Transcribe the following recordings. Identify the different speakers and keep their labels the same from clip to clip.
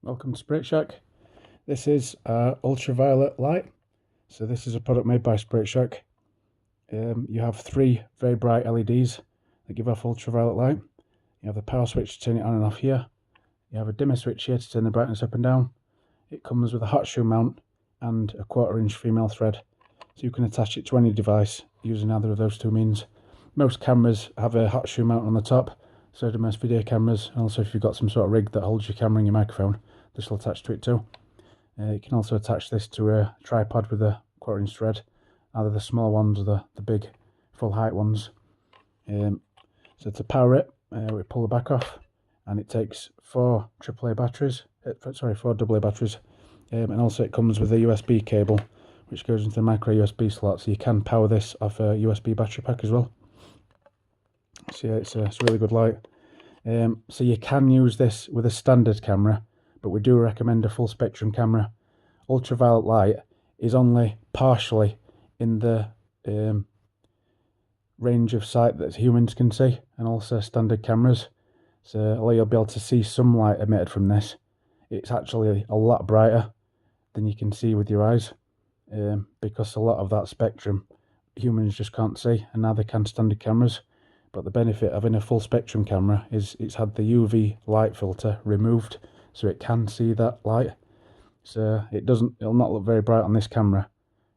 Speaker 1: Welcome to Spirit Shack. This is ultraviolet light. So this is a product made by Spirit Shack. You have three very bright LEDs that give off ultraviolet light. You have the power switch to turn it on and off here. You have a dimmer switch here to turn the brightness up and down. It comes with a hot shoe mount and a 1/4" female thread. So you can attach it to any device using either of those two means. Most cameras have a hot shoe mount on the top, so do most video cameras. And also if you've got some sort of rig that holds your camera and your microphone, this will attach to it too. You can also attach this to a tripod with a 1/4" thread, either the small ones or the big full height ones. So to power it, we pull the back off, and it takes four AA batteries, four AA batteries, and also it comes with a USB cable which goes into the micro USB slot, so you can power this off a USB battery pack as well. So yeah, it's a really good light. So you can use this with a standard camera, but we do recommend a full spectrum camera. Ultraviolet light is only partially in the range of sight that humans can see, and also standard cameras. So although you'll be able to see some light emitted from this, it's actually a lot brighter than you can see with your eyes, because a lot of that spectrum humans just can't see, and neither can standard cameras. But the benefit of having a full spectrum camera is it's had the UV light filter removed, so it can see that light. So it'll not look very bright on this camera,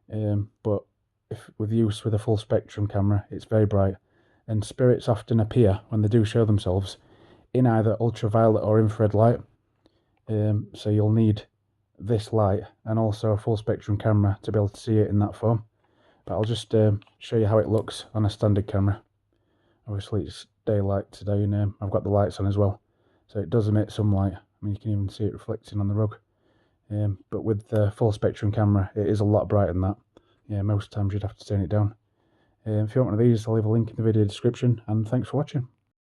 Speaker 1: but if with use with a full spectrum camera, it's very bright. And spirits often appear, when they do show themselves, in either ultraviolet or infrared light. So you'll need this light and also a full spectrum camera to be able to see it in that form. But I'll just show you how it looks on a standard camera. Obviously it's daylight today, and I've got the lights on as well, so it does emit some light. I mean, you can even see it reflecting on the rug. But with the full spectrum camera, it is a lot brighter than that. Yeah, most times you'd have to turn it down. If you want one of these, I'll leave a link in the video description, and thanks for watching.